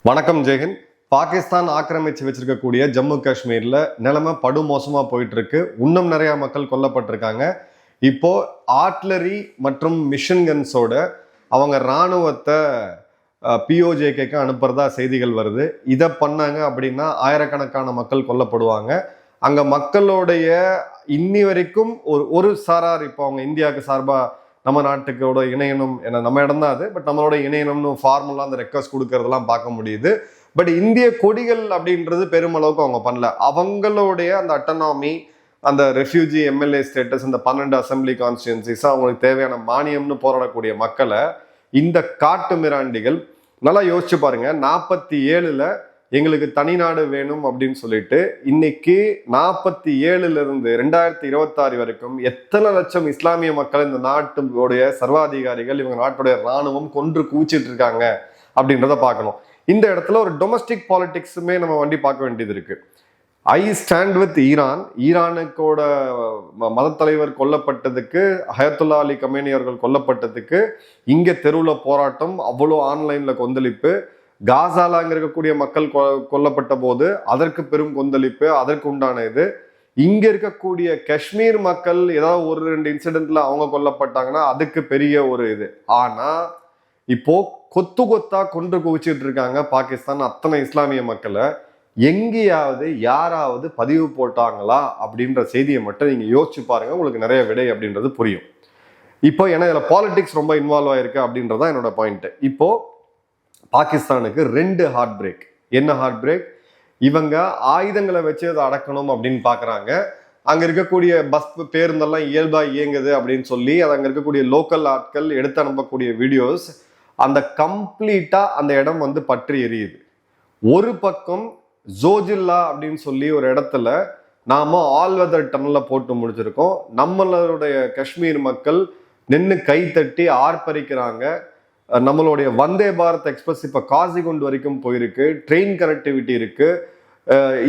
வணக்கம் ஜெயஹிந்த். பாகிஸ்தான் ஆக்கிரமிச்சு வச்சிருக்கக்கூடிய ஜம்மு காஷ்மீர்ல நிலைமை படுமோசமா போயிட்டு இருக்கு. இன்னும் நிறைய மக்கள் கொல்லப்பட்டிருக்காங்க. இப்போ ஆர்ட்லரி மற்றும் மிஷின் கன்ஸோட அவங்க இராணுவத்தை பிஓஜேக்கு அனுப்புறதா செய்திகள் வருது. இதை பண்ணாங்க அப்படின்னா ஆயிரக்கணக்கான மக்கள் கொல்லப்படுவாங்க. அங்க மக்களுடைய இன்னி வரைக்கும் ஒரு சாரார் இப்போ அவங்க இந்தியாவுக்கு சார்பா நம்ம நாட்டுக்கோட இணையணும் என நம்ம இடம் தான் அது. பட் நம்மளோட இணையணும்னு ஃபார்முலா அந்த ரெக்வஸ்ட் கொடுக்கறதெல்லாம் பார்க்க முடியுது. பட் இந்திய கொடிகள் அப்படின்றது பெருமளவுக்கு அவங்க பண்ணல. அவங்களுடைய அந்த அட்டனாமி, அந்த ரெஃப்யூஜி எம்எல்ஏ ஸ்டேட்டஸ், இந்த 12 அசம்பிளி கான்ஸ்டியூன்சிஸ், அவங்களுக்கு தேவையான மானியம்னு போராடக்கூடிய மக்களை இந்த காட்டு மிராண்டிகள் நல்லா யோசிச்சு பாருங்க. 47ல் எங்களுக்கு தனிநாடு வேணும் அப்படின்னு சொல்லிட்டு இன்னைக்கு 47ல இருந்து 2026 வரைக்கும் எத்தனை லட்சம் இஸ்லாமிய மக்கள் இந்த நாட்டுடைய சர்வாதிகாரிகள், இவங்க நாட்டுடைய இராணுவம் கொன்று குவிச்சிட்டு இருக்காங்க அப்படின்றத பார்க்கணும். இந்த இடத்துல ஒரு டொமஸ்டிக் பாலிடிக்ஸுமே நம்ம வண்டி பார்க்க வேண்டியது இருக்கு. ஐ ஸ்டாண்ட் வித் ஈரானுக்கோட மத தலைவர் கொல்லப்பட்டதுக்கு, ஹயத்துல்லா அலி கமேனி அவர்கள் கொல்லப்பட்டதுக்கு இங்க தெருவில் போராட்டம், அவ்வளோ ஆன்லைன்ல கொந்தளிப்பு. காசாலாங்க இருக்கக்கூடிய மக்கள் கொல்லப்பட்ட போது அதற்கு பெரும் கொந்தளிப்பு, அதற்கு உண்டான இது. இங்க இருக்கக்கூடிய காஷ்மீர் மக்கள் ஏதாவது ஒரு 2 இன்சிடென்ட்ல அவங்க கொல்லப்பட்டாங்கன்னா அதுக்கு பெரிய ஒரு இது. ஆனா இப்போ கொத்து கொத்தா கொன்று குவிச்சிட்டு இருக்காங்க பாகிஸ்தான் அத்தனை இஸ்லாமிய மக்களை. எங்கேயாவது யாராவது பதிவு போட்டாங்களா அப்படின்ற செய்தியை மட்டும் நீங்க யோசிச்சு பாருங்க, உங்களுக்கு நிறைய விடை அப்படின்றது புரியும். இப்போ ஏன்னா இதுல பாலிடிக்ஸ் ரொம்ப இன்வால்வ் ஆயிருக்கு அப்படின்றதான் என்னோட பாயிண்ட். இப்போ பாகிஸ்தானுக்கு 2 ஹார்ட் பிரேக். என்ன ஹார்ட் பிரேக்? இவங்க ஆயுதங்களை வச்சு அதை அடக்கணும் அப்படின்னு பாக்குறாங்க. அங்க இருக்கக்கூடிய பஸ் பேருந்தெல்லாம் இயல்பா இயங்குது அப்படின்னு சொல்லி அது அங்க இருக்கக்கூடிய லோக்கல் ஆட்கள் எடுத்து அனுப்பக்கூடிய வீடியோஸ், அந்த கம்ப்ளீட்டா அந்த இடம் பற்றி எரியுது. ஒரு பக்கம் ஜோஜில்லா அப்படின்னு சொல்லி ஒரு இடத்துல நாம ஆல் வெதர் டனல்ல போட்டு முடிச்சிருக்கோம். நம்மளுடைய காஷ்மீர் மக்கள் நின்று கை தட்டி ஆர்ப்பரிக்கிறாங்க. நம்மளுடைய வந்தே பாரத் எக்ஸ்பிரஸ் இப்ப காசிகுண்ட் வரைக்கும் போயிருக்கு. ட்ரெயின் கனெக்டிவிட்டி இருக்கு.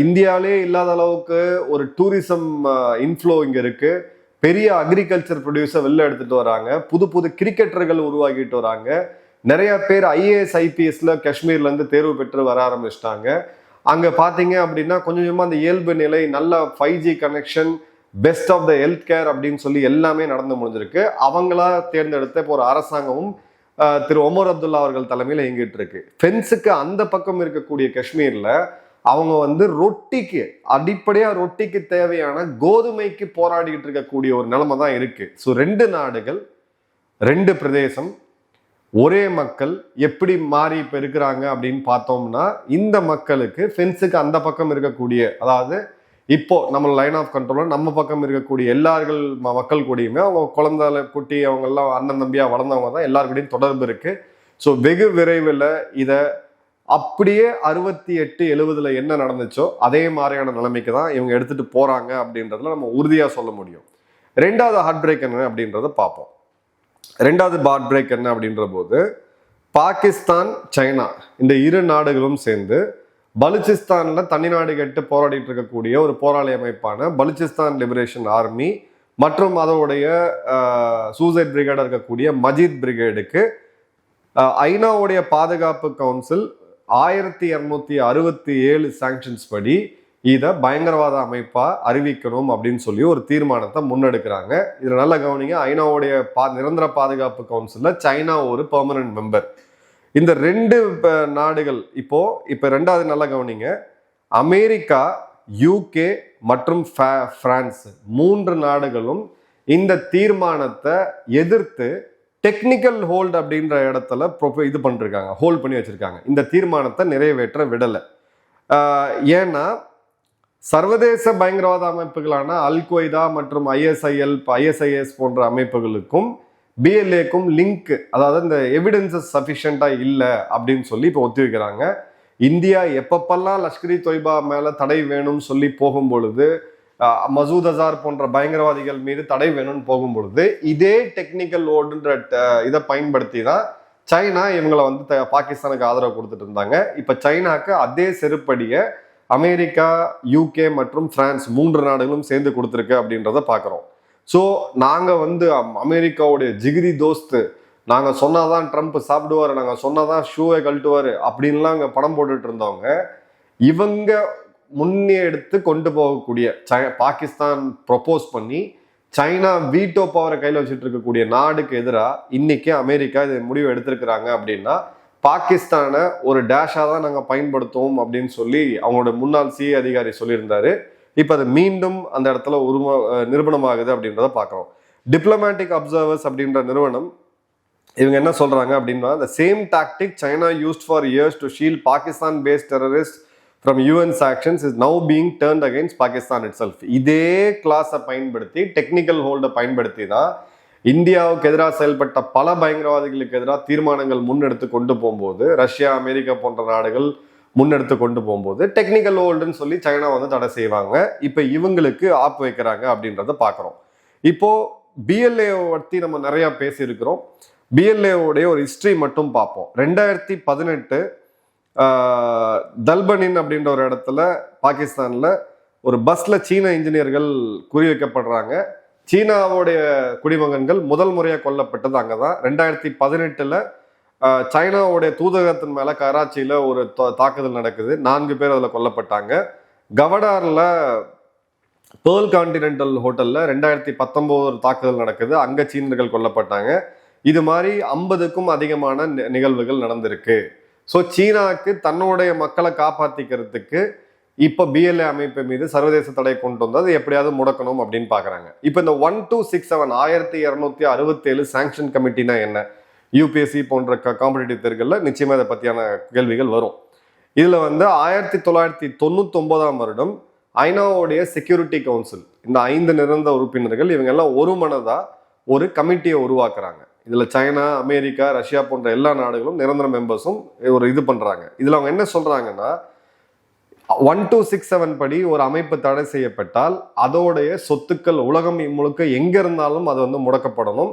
இந்தியாவிலே இல்லாத அளவுக்கு ஒரு டூரிசம் இன்ஃப்ளோ இங்க இருக்கு. பெரிய அக்ரிகல்ச்சர் ப்ரொடியூசர் வெளில எடுத்துட்டு வராங்க. புது புது கிரிக்கெட்டர்கள் உருவாக்கிட்டு வராங்க. நிறைய பேர் ஐஏஎஸ் ஐபிஎஸ்ல காஷ்மீர்ல இருந்து தேர்வு பெற்று வர ஆரம்பிச்சிட்டாங்க. அங்க பாத்தீங்க அப்படின்னா கொஞ்சமா அந்த இயல்பு நிலை, நல்ல 5G connection, best of the health care அப்படின்னு சொல்லி எல்லாமே நடந்து முடிஞ்சிருக்கு. அவங்களா தேர்ந்தெடுத்த இப்போ ஒரு அரசாங்கமும் திரு ஒமர் அப்துல்லா அவர்கள் தலைமையில் இயங்கிட்டு இருக்கு. ஃபென்ஸுக்கு அந்த பக்கம் இருக்கக்கூடிய காஷ்மீர்ல அவங்க ரொட்டிக்கு, அடிப்படையா ரொட்டிக்கு தேவையான கோதுமைக்கு போராடிக்கிட்டு இருக்கக்கூடிய ஒரு நிலைமை தான் இருக்கு. ஸோ 2 நாடுகள், 2 பிரதேசம், ஒரே மக்கள் எப்படி மாறி இப்ப இருக்கிறாங்க அப்படின்னு பார்த்தோம்னா, இந்த மக்களுக்கு ஃபென்ஸுக்கு அந்த பக்கம் இருக்கக்கூடிய, அதாவது இப்போ நம்ம லைன் ஆஃப் கண்ட்ரோல் நம்ம பக்கம் இருக்கக்கூடிய எல்லார்கள் மக்கள் கூடயுமே அவங்க குழந்தை குட்டி அவங்க எல்லாம் அண்ணன் தம்பியா வளர்ந்தவங்க தான், எல்லாருக்கூடையும் தொடர்பு இருக்கு. ஸோ வெகு விரைவில் இதை அப்படியே 68-70ல் என்ன நடந்துச்சோ அதே மாதிரியான நிலைமைக்கு தான் இவங்க எடுத்துட்டு போறாங்க அப்படின்றதுல நம்ம உறுதியா சொல்ல முடியும். 2வது ஹார்ட் பிரேக் என்ன அப்படின்றத பார்ப்போம். 2வது ஹார்ட் பிரேக் என்ன அப்படின்ற போது, பாகிஸ்தான், சைனா இந்த 2 நாடுகளும் சேர்ந்து பலுச்சிஸ்தான்ல தனிநாடு கேட்டு போராடிட்டு இருக்கக்கூடிய ஒரு போராளி அமைப்பான பலுச்சிஸ்தான் லிபரேஷன் ஆர்மி மற்றும் அதோடைய சூசைட் பிரிகேடா இருக்கக்கூடிய மஜித் பிரிகேடுக்கு ஐநாவுடைய பாதுகாப்பு கவுன்சில் 1267 சாங்ஷன்ஸ் படி இதை பயங்கரவாத அமைப்பா அறிவிக்கணும் அப்படின்னு சொல்லி ஒரு தீர்மானத்தை முன்னெடுக்கிறாங்க. இதுல நல்ல கவனிங்க, ஐநாவுடைய நிரந்தர பாதுகாப்பு கவுன்சில்ல சைனா ஒரு பெர்மனன்ட் மெம்பர். இந்த 2 நாடுகள் இப்போ 2வது நல்ல கவனிங்க, அமெரிக்கா, யூகே மற்றும் பிரான்ஸ் 3 நாடுகளும் இந்த தீர்மானத்தை எதிர்த்து டெக்னிக்கல் ஹோல்ட் அப்படின்ற இடத்துல இது பண்ணிருக்காங்க, ஹோல்ட் பண்ணி வச்சிருக்காங்க. இந்த தீர்மானத்தை நிறைவேற்ற விடலை. ஏன்னா சர்வதேச பயங்கரவாத அமைப்புகளான அல் கொய்தா மற்றும் ஐஎஸ்ஐஎஸ் போன்ற அமைப்புகளுக்கும் பிஎல்ஏக்கும் லிங்க், அதாவது இந்த எவிடன்சஸ் சஃபிஷியண்டா இல்லை அப்படின்னு சொல்லி இப்போ ஒத்தி வைக்கிறாங்க. இந்தியா எப்பப்பெல்லாம் லஷ்கர் இ தொய்பா மேல தடை வேணும்னு சொல்லி போகும் பொழுது, மசூத் அசார் போன்ற பயங்கரவாதிகள் மீது தடை வேணும்னு போகும் பொழுது இதே டெக்னிக்கல் ஓடுன்ற இதை பயன்படுத்தி தான் சைனா இவங்களை பாகிஸ்தானுக்கு ஆதரவு கொடுத்துட்டு இருந்தாங்க. இப்ப சைனாக்கு அதே செருப்படியை அமெரிக்கா, யூகே மற்றும் பிரான்ஸ் 3 நாடுகளும் சேர்ந்து கொடுத்துருக்கு அப்படின்றத பாக்குறோம். ஸோ நாங்கள் அமெரிக்காவுடைய ஜிகிரி தோஸ்து நாங்க சொன்னாதான் ட்ரம்ப் சாப்பிடுவாரு, நாங்க சொன்னாதான் ஷூவை கழட்டுவாரு அப்படின்லாம் அங்க படம் போட்டுட்டு இருந்தவங்க இவங்க முன்னே எடுத்து கொண்டு போகக்கூடிய பாகிஸ்தான் ப்ரொபோஸ் பண்ணி சைனா வீட்டோ பவரை கையில் வச்சுட்டு இருக்கக்கூடிய நாடுக்கு எதிராக இன்னைக்கு அமெரிக்கா இது முடிவு எடுத்திருக்கிறாங்க அப்படின்னா பாகிஸ்தானை ஒரு டேஷாக தான் நாங்கள் பயன்படுத்துவோம் அப்படின்னு சொல்லி அவங்களோட முன்னாள் சிஐ அதிகாரி சொல்லியிருந்தாரு. இப்போ அது மீண்டும் அந்த இடத்துல நிரூபணமாகுது அப்படின்றத பார்க்குறோம். டிப்ளமேட்டிக் அப்சர்வர்ஸ் அப்படின்ற நிறுவனம் இவங்க என்ன சொல்றாங்க அப்படின்னா, the same tactic China used for years to shield Pakistan-based terrorists from UN sanctions is now being turned against Pakistan itself. இதே கிளாஸை பயன்படுத்தி டெக்னிக்கல் ஹோல்டை பயன்படுத்தி தான் இந்தியாவுக்கு எதிராக செயல்பட்ட பல பயங்கரவாதிகளுக்கு எதிராக தீர்மானங்கள் முன்னெடுத்து கொண்டு போகும்போது, ரஷ்யா அமெரிக்கா போன்ற நாடுகள் முன்னெடுத்து கொண்டு போகும்போது டெக்னிக்கல் ஹோல்டுன்னு சொல்லி சைனா வந்து தடை செய்வாங்க. இப்போ இவங்களுக்கு ஆப்பு வைக்கிறாங்க அப்படின்றத பார்க்குறோம். இப்போ பிஎல்ஏ பற்றி நம்ம நிறைய பேசியிருக்கிறோம். பிஎல்ஏவுடைய ஒரு ஹிஸ்டரி மட்டும் பார்ப்போம். 2018 தல்பனின் அப்படின்ற ஒரு இடத்துல பாகிஸ்தானில் ஒரு பஸ்ல சீன இன்ஜினியர்கள் குறிவைக்கப்படுறாங்க. சீனாவுடைய குடிமகன்கள் முதல் முறையாக கொல்லப்பட்டது அங்கதான். 2018 சைனாவுடைய தூதரகத்தின் மேல கராச்சியில ஒரு தாக்குதல் நடக்குது. 4 பேர் அதுல கொல்லப்பட்டாங்க. கவடார்ல பேர்ல் கான்டினென்டல் ஹோட்டல்ல 2019 தாக்குதல் நடக்குது. அங்க சீனர்கள் கொல்லப்பட்டாங்க. இது மாதிரி 50க்கும் அதிகமான நிகழ்வுகள் நடந்திருக்கு. ஸோ சீனாவுக்கு தன்னுடைய மக்களை காப்பாற்றிக்கிறதுக்கு இப்போ பிஎல்ஏ அமைப்பு மீது சர்வதேச தடை கொண்டு வந்து அதை எப்படியாவது முடக்கணும் அப்படின்னு பார்க்குறாங்க. இப்போ இந்த 1267 1267 சாங்ஷன் கமிட்டினா என்ன? யூபிஎஸ்சி போன்ற காம்படிட்டிவ் தேர்வுகளில் நிச்சயமாக இதை பற்றியான கேள்விகள் வரும். இதில் வந்து 1999 ஐநாவுடைய செக்யூரிட்டி கவுன்சில் இந்த 5 நிரந்தர உறுப்பினர்கள் இவங்க எல்லாம் ஒரு மனதாக ஒரு கமிட்டியை உருவாக்குறாங்க. இதில் சைனா, அமெரிக்கா, ரஷ்யா போன்ற எல்லா நாடுகளும் நிரந்தர மெம்பர்ஸும் ஒரு இது பண்ணுறாங்க. இதில் அவங்க என்ன சொல்கிறாங்கன்னா, 1267 படி ஒரு அமைப்பு தடை செய்யப்பட்டால் அதோடைய சொத்துக்கள் உலகம் முழுக்க எங்கே இருந்தாலும் அது வந்து முடக்கப்படணும்.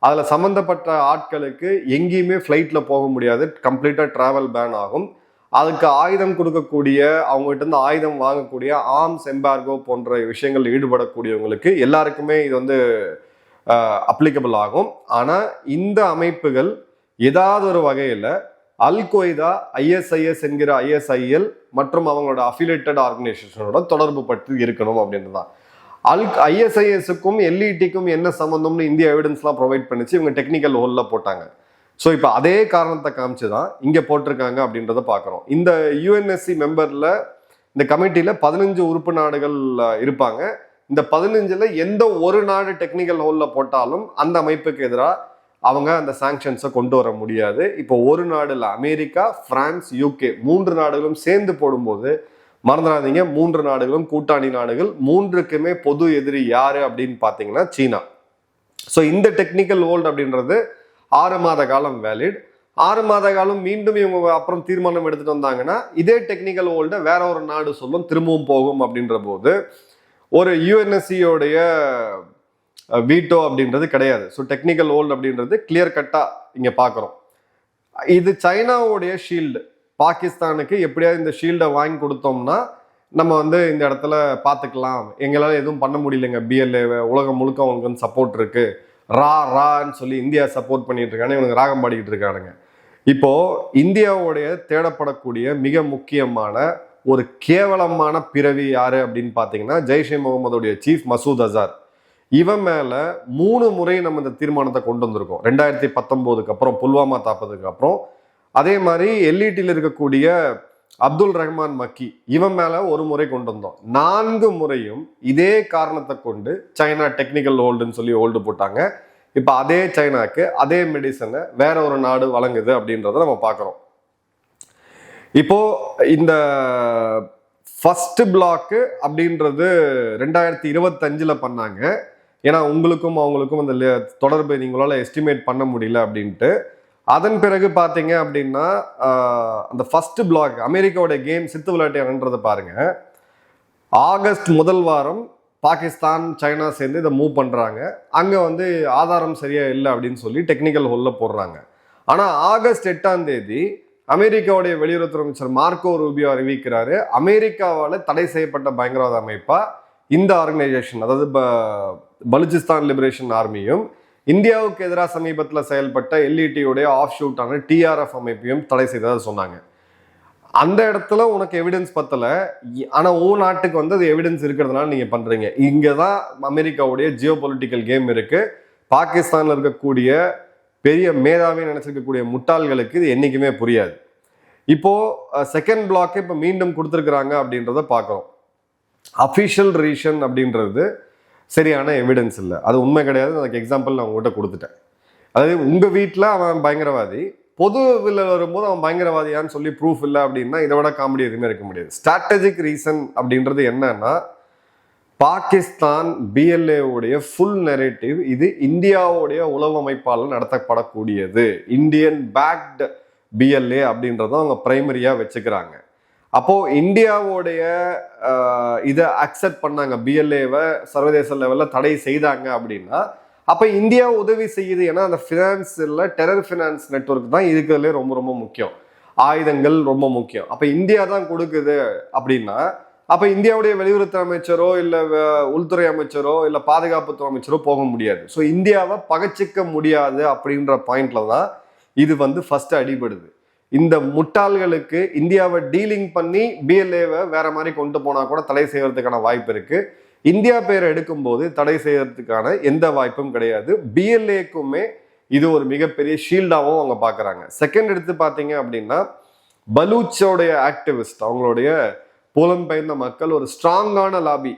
அதில் சம்மந்தப்பட்ட ஆட்களுக்கு எங்கேயுமே ஃப்ளைட்டில் போக முடியாது, கம்ப்ளீட்டாக ட்ராவல் பேன் ஆகும். அதுக்கு ஆயுதம் கொடுக்கக்கூடிய, அவங்ககிட்ட இருந்து ஆயுதம் வாங்கக்கூடிய, ஆர்ம்ஸ் எம்பார்கோ போன்ற விஷயங்கள் ஈடுபடக்கூடியவங்களுக்கு எல்லாருக்குமே இது வந்து அப்ளிகபிள் ஆகும். ஆனால் இந்த அமைப்புகள் ஏதாவது ஒரு வகையில் அல் கொய்தா, ஐஎஸ்ஐஎஸ் என்கிற ஐஎஸ்ஐஎல் மற்றும் அவங்களோட அஃபிலியேட்டட் ஆர்கனைசேஷனோட தொடர்பு பற்றி இருக்கணும் அப்படின்றது தான். ஐஎஸ்ஐஎஸ்க்கும் எல்இடிக்கும் என்ன சம்மந்தம்னு இந்திய எவிடன்ஸ்லாம் ப்ரொவைட் பண்ணிச்சு. இவங்க டெக்னிக்கல் ஹோலில் போட்டாங்க. ஸோ இப்போ அதே காரணத்தை காமிச்சு தான் இங்கே போட்டிருக்காங்க அப்படின்றத பார்க்குறோம். இந்த யுஎன்எஸ்சி மெம்பரில் இந்த கமிட்டியில் 15 உறுப்பு நாடுகள் இருப்பாங்க. இந்த 15ல் எந்த ஒரு நாடு டெக்னிக்கல் ஹோலில் போட்டாலும் அந்த அமைப்புக்கு எதிராக அவங்க அந்த சாங்ஷன்ஸை கொண்டு வர முடியாது. இப்போ ஒரு நாடு இல்லை, அமெரிக்கா, பிரான்ஸ், யூகே 3 நாடுகளும் சேர்ந்து போடும்போது மறந்துடாதீங்க, 3 நாடுகளும் கூட்டாளி நாடுகள். 3க்குமே பொது எதிரி யாரு அப்படின்னு பார்த்தீங்கன்னா சீனா. ஸோ இந்த டெக்னிக்கல் ஹோல்டு அப்படின்றது 6 மாத காலம் வேலிட். 6 மாத காலம் மீண்டும் இவங்க அப்புறம் தீர்மானம் எடுத்துட்டு வந்தாங்கன்னா இதே டெக்னிக்கல் ஹோல்டை வேற ஒரு நாடு சொல்லும், திரும்பவும் போகும். அப்படின்ற போது ஒரு யுஎன்எஸ்சியோடைய வீட்டோ அப்படின்றது கிடையாது. ஸோ டெக்னிக்கல் ஹோல்டு அப்படின்றது கிளியர் கட்டா இங்க பார்க்குறோம். இது சைனாவுடைய ஷீல்டு. பாகிஸ்தானுக்கு எப்படியாவது இந்த ஷீல்டை வாங்கி கொடுத்தோம்னா நம்ம வந்து இந்த இடத்துல பார்த்துக்கலாம், எங்களால் எதுவும் பண்ண முடியலைங்க, பிஎல்ஏ உலகம் முழுக்க அவங்களுக்கு வந்து சப்போர்ட் இருக்கு, ரான்னு சொல்லி இந்தியா சப்போர்ட் பண்ணிட்டு இருக்காங்க, இவனுக்கு ராகம் பாடிக்கிட்டு இருக்கானுங்க. இப்போ இந்தியாவுடைய தேடப்படக்கூடிய மிக முக்கியமான ஒரு கேவலமான பிறவி யாரு அப்படின்னு பார்த்தீங்கன்னா ஜெய்ஷே முகமதுடைய சீஃப் மசூத் அசார். இவன் மேல 3 முறை நம்ம இந்த தீர்மானத்தை கொண்டு வந்திருக்கோம். 2019 அப்புறம் புல்வாமா தாக்குதலுக்கு அப்புறம். அதே மாதிரி எல்இடியில் இருக்கக்கூடிய அப்துல் ரஹ்மான் மக்கி இவன் மேல 1 முறை கொண்டு வந்தோம். 4 முறையும் இதே காரணத்தை கொண்டு சைனா டெக்னிக்கல் ஹோல்டுன்னு சொல்லி ஹோல்டு போட்டாங்க. இப்ப அதே சைனாக்கு அதே மெடிசனை வேற ஒரு நாடு வழங்குது அப்படின்றத நம்ம பார்க்கிறோம். இப்போ இந்த ஃபர்ஸ்ட் பிளாக்கு அப்படின்றது 2025 பண்ணாங்க. ஏன்னா உங்களுக்கும் அவங்களுக்கும் அந்த தொடர்பு நீங்களால எஸ்டிமேட் பண்ண முடியல அப்படின்ட்டு. அதன் பிறகு பார்த்தீங்க அப்படின்னா அந்த ஃபர்ஸ்ட் பிளாக் அமெரிக்காவோட கேம் சித்து விளையாட்டுன்றதை பாருங்க. ஆகஸ்ட் முதல் வாரம் பாகிஸ்தான், சைனா சேர்ந்து இதை மூவ் பண்ணுறாங்க. அங்கே வந்து ஆதாரம் சரியா இல்லை அப்படின்னு சொல்லி டெக்னிக்கல் ஹோலில் போடுறாங்க. ஆனால் ஆகஸ்ட் 8ஆம் தேதி அமெரிக்காவுடைய வெளியுறவுத்துறை அமைச்சர் மார்க்கோ ரூபியோ அறிவிக்கிறாரு, அமெரிக்காவால் தடை செய்யப்பட்ட பயங்கரவாத அமைப்பா இந்த ஆர்கனைசேஷன், அதாவது பலுச்சிஸ்தான் லிபரேஷன் ஆர்மியும் இந்தியாவுக்கு எதிராக சமீபத்தில் செயல்பட்ட எல்இடியுடைய ஆஃப் ஷூட்டான டிஆர்எஃப் அமைப்பையும் தடை செய்ததாக சொன்னாங்க. அந்த இடத்துல உனக்கு எவிடன்ஸ் பத்தல, ஆனா நாட்டுக்கு வந்து அது எவிடன்ஸ் இருக்கிறதுனால நீங்க பண்றீங்க. இங்கதான் அமெரிக்காவுடைய ஜியோ பொலிட்டிக்கல் கேம் இருக்கு. பாகிஸ்தான்ல இருக்கக்கூடிய பெரிய மேதாவின்னு நினைச்சிருக்கக்கூடிய முட்டாள்களுக்கு இது என்னைக்குமே புரியாது. இப்போ செகண்ட் பிளாக் இப்ப மீண்டும் கொடுத்துருக்குறாங்க அப்படின்றத பார்க்கிறோம். அஃபிஷியல் ரீசன் அப்படின்றது சரியான எவிடன்ஸ் இல்லை, அது உண்மை கிடையாது. அதுக்கு எக்ஸாம்பிள் நான் உங்ககிட்ட கொடுத்துட்டேன். அதாவது உங்க வீட்டில் அவன் பயங்கரவாதி, பொதுவில் வரும்போது அவன் பயங்கரவாதியான்னு சொல்லி ப்ரூஃப் இல்லை அப்படின்னா இதை விட காமெடி எதுவுமே இருக்க முடியாது. ஸ்ட்ராட்டஜிக் ரீசன் அப்படின்றது என்னன்னா, பாகிஸ்தான் பிஎல்ஏவுடைய ஃபுல் நெரேட்டிவ் இது இந்தியாவுடைய உளவு அமைப்பால் நடத்தப்படக்கூடியது. இந்தியன் பேக்டு பிஎல்ஏ அப்படின்றத அவங்க பிரைமரியா வச்சுக்கிறாங்க. அப்போ இந்தியாவுடைய இதை அக்செப்ட் பண்ணாங்க, பிஎல்ஏவை சர்வதேச லெவல்ல தடை செய்தாங்க அப்படின்னா அப்ப இந்தியா உதவி செய்யுது. ஏன்னா அந்த பினான்ஸ்ல டெரர் பினான்ஸ் நெட்வொர்க் தான் இருக்கிறதுலே ரொம்ப ரொம்ப முக்கியம், ஆயுதங்கள் ரொம்ப முக்கியம். அப்ப இந்தியா தான் கொடுக்குது அப்படின்னா அப்ப இந்தியாவுடைய வெளியுறவுத்துறை அமைச்சரோ இல்ல உள்துறை அமைச்சரோ இல்ல பாதுகாப்புத்துறை அமைச்சரோ போக முடியாது. ஸோ இந்தியாவை பகச்சிக்க முடியாது அப்படின்ற பாயிண்ட்ல தான் இது வந்து ஃபர்ஸ்ட் அடிபடுது. இந்த முட்டாள்களுக்கு இந்தியாவை டீலிங் பண்ணி பிஎல்ஏவை வேற மாதிரி கொண்டு போனா கூட தடை செய்யறதுக்கான வாய்ப்பு இருக்கு. இந்தியா பேரை எடுக்கும்போது தடை செய்யறதுக்கான எந்த வாய்ப்பும் கிடையாது. பிஎல்ஏக்குமே இது ஒரு மிகப்பெரிய ஷீல்டாகவும் அவங்க பாக்குறாங்க. செகண்ட் எடுத்து பாத்தீங்க அப்படின்னா, பலூச்சோடைய ஆக்டிவிஸ்ட், அவங்களுடைய புலம்பெயர்ந்த மக்கள் ஒரு ஸ்ட்ராங்கான லாபி,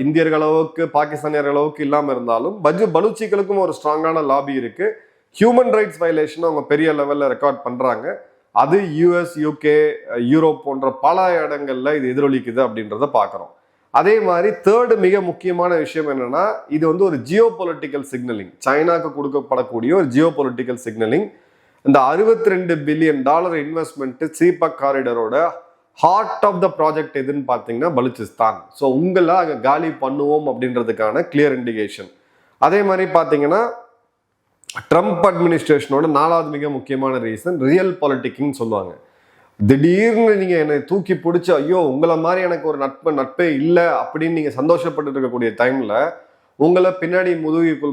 இந்தியர்கள் அளவுக்கு பாகிஸ்தானியர்கள் அளவுக்கு இல்லாம இருந்தாலும் பலூச்சிகளுக்கும் ஒரு ஸ்ட்ராங்கான லாபி இருக்கு. ஹியூமன் ரைட்ஸ் வயலேஷன் அவங்க பெரிய லெவல்ல ரெக்கார்ட் பண்றாங்க. அது யூஎஸ், யூகே, யூரோப் போன்ற பல இடங்கள்ல இது எதிரொலிக்குது அப்படின்றத பாக்குறோம். அதே மாதிரி தேர்டு மிக முக்கியமான விஷயம் என்னன்னா, இது வந்து ஒரு ஜியோ பொலிட்டிக்கல் சிக்னலிங், சைனாக்கு கொடுக்கப்படக்கூடிய ஒரு ஜியோ பொலிட்டிக்கல் சிக்னலிங். இந்த $62 பில்லியன் இன்வெஸ்ட்மெண்ட் சீபக் காரிடரோட ஹார்ட் ஆஃப் த ப்ராஜெக்ட் எதுன்னு பார்த்தீங்கன்னா பலுச்சிஸ்தான். ஸோ உங்களை அங்கே காலி பண்ணுவோம் அப்படின்றதுக்கான கிளியர் இண்டிகேஷன். அதே மாதிரி பார்த்தீங்கன்னா ட்ரம்ப் அட்மினிஸ்ட்ரேஷனோட 4வது மிக முக்கியமான ரீசன் ரியல் பாலிட்டிக்ஸ்னு சொல்லுவாங்க. திடீர்னு நீங்க என்னை தூக்கி பிடிச்சி ஐயோ உங்களை மாதிரி எனக்கு ஒரு நட்பே இல்லை அப்படின்னு நீங்க சந்தோஷப்பட்டு இருக்கக்கூடிய டைம்ல உங்களை பின்னாடி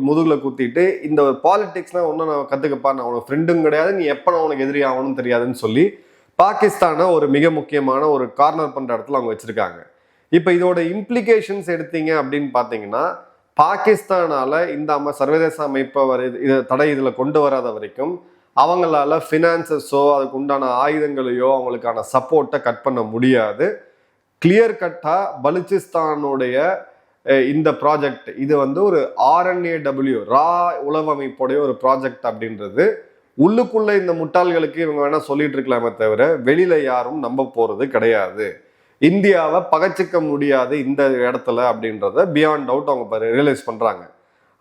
முதுகுல குத்திட்டு இந்த ஒரு பாலிடிக்ஸ்லாம் ஒன்றும் நான் கத்துக்கப்பா, நான் உனக்கு ஃப்ரெண்டும் கிடையாது, நீ எப்போ நான் உனக்கு எதிரி ஆகணும்னு தெரியாதுன்னு சொல்லி பாகிஸ்தானை ஒரு மிக முக்கியமான ஒரு கார்னர் பண்ற இடத்துல அவங்க வச்சிருக்காங்க. இப்போ இதோட இம்ப்ளிகேஷன்ஸ் எடுத்தீங்க அப்படின்னு பார்த்தீங்கன்னா, பாகிஸ்தானால இந்த சர்வதேச அமைப்பை இதை தடை இதில் கொண்டு வராத வரைக்கும் அவங்களால ஃபினான்சஸோ அதுக்கு உண்டான ஆயுதங்களையோ அவங்களுக்கான சப்போர்ட்டை கட் பண்ண முடியாது. கிளியர் கட்டா பலுச்சிஸ்தானுடைய இந்த ப்ராஜெக்ட் இது வந்து ஒரு RNAW ரா உளவு அமைப்புடைய ஒரு ப்ராஜெக்ட் அப்படின்றது உள்ளுக்குள்ள இந்த முட்டாள்களுக்கு இவங்க வேணா சொல்லிட்டு இருக்கலாமே தவிர வெளியில யாரும் நம்ப போறது கிடையாது. இந்தியாவை பகச்சிக்க முடியாது இந்த இடத்துல அப்படின்றத பியாண்ட் டவுட் அவங்க ரியலைஸ் பண்றாங்க.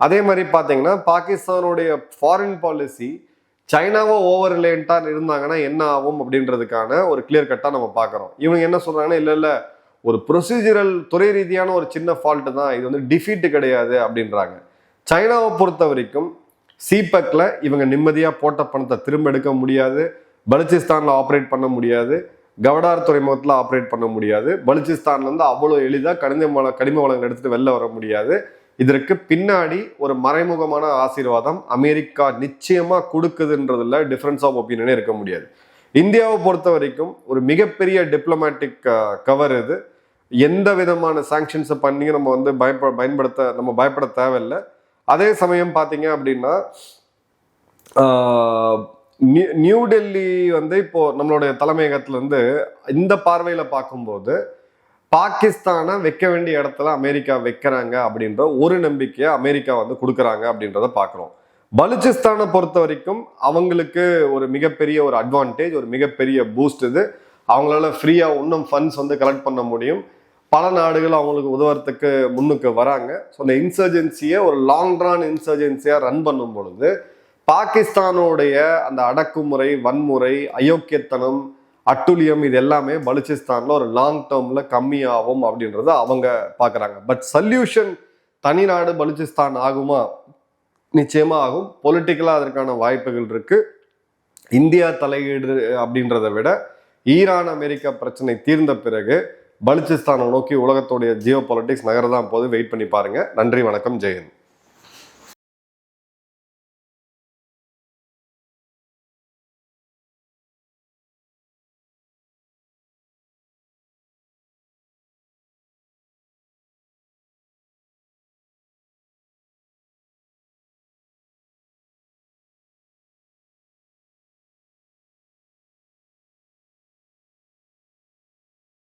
அதே மாதிரி பாத்தீங்கன்னா பாகிஸ்தானுடைய ஃபாரின் பாலிசி சைனாவை ஓவர் ரிலையண்டா இருந்தாங்கன்னா என்ன ஆகும் அப்படின்றதுக்கான ஒரு கிளியர் கட்டா நம்ம பாக்குறோம். இவங்க என்ன சொல்றாங்கன்னா, இல்ல ஒரு ப்ரொசீஜரல் துறை ரீதியான ஒரு சின்ன ஃபால்ட் தான், இது வந்து டிஃபீட் கிடையாது அப்படின்றாங்க. சைனாவை பொறுத்த வரைக்கும் சீபக்ல இவங்க நிம்மதியா போட்ட பணத்தை திரும்ப எடுக்க முடியாது, பலுச்சிஸ்தான்ல ஆப்ரேட் பண்ண முடியாது, கவடார் துறைமுகத்துல ஆப்ரேட் பண்ண முடியாது, பலுச்சிஸ்தான்ல இருந்து அவ்வளவு எளிதா கனிம வளங்கள் எடுத்துட்டு வெளில வர முடியாது. இதற்கு பின்னாடி ஒரு மறைமுகமான ஆசீர்வாதம் அமெரிக்கா நிச்சயமா கொடுக்குதுன்றதுல டிஃபரன்ஸ் ஆஃப் ஒப்பீனியனே இருக்க முடியாது. இந்தியாவை பொறுத்த வரைக்கும் ஒரு மிகப்பெரிய டிப்ளமேட்டிக் கவர் இது. எந்த விதமான சாங்ஷன்ஸை பண்ணி நம்ம வந்து பயப்பட தேவையில்லை. அதே சமயம் பார்த்தீங்க அப்படின்னா நியூ டெல்லி வந்து இப்போ நம்மளுடைய தலைமையகத்துல இருந்து இந்த பார்வையில பார்க்கும்போது பாகிஸ்தானை வைக்க வேண்டிய இடத்துல அமெரிக்கா வைக்கிறாங்க அப்படின்ற ஒரு நம்பிக்கையை அமெரிக்கா வந்து கொடுக்குறாங்க அப்படின்றத பார்க்குறோம். பலுச்சிஸ்தானை பொறுத்த வரைக்கும் அவங்களுக்கு ஒரு மிகப்பெரிய ஒரு அட்வான்டேஜ், ஒரு மிகப்பெரிய பூஸ்ட் இது. அவங்களால ஃப்ரீயா இன்னும் ஃபண்ட்ஸ் வந்து கலெக்ட் பண்ண முடியும். பல நாடுகள் அவங்களுக்கு உதவுறதுக்கு முன்னுக்கு வராங்க. ஸோ அந்த இன்சர்ஜென்சியை ஒரு லாங் ட்ரான் இன்சர்ஜென்சியா ரன் பண்ணும் பொழுது பாகிஸ்தானுடைய அந்த அடக்குமுறை, வன்முறை, அயோக்கியத்தனம், அட்டுழியம் இது எல்லாமே பலுச்சிஸ்தான்ல ஒரு லாங் டேர்ம்ல கம்மியாகும் அப்படின்றத அவங்க பாக்குறாங்க. பட் சொல்யூஷன் தனி நாடு பலுச்சிஸ்தான் ஆகுமா? நிச்சயமா ஆகும். பொலிட்டிக்கலா அதற்கான வாய்ப்புகள் இருக்கு. இந்தியா தலையீடு அப்படின்றத விட ஈரான் அமெரிக்கா பிரச்சனை தீர்ந்த பிறகு பலுச்சிஸ்தானை நோக்கி உலகத்துடைய ஜியோ பொலிட்டிக்ஸ் நகரதான் போது. வெயிட் பண்ணி பாருங்க. நன்றி, வணக்கம், ஜெயந்த்.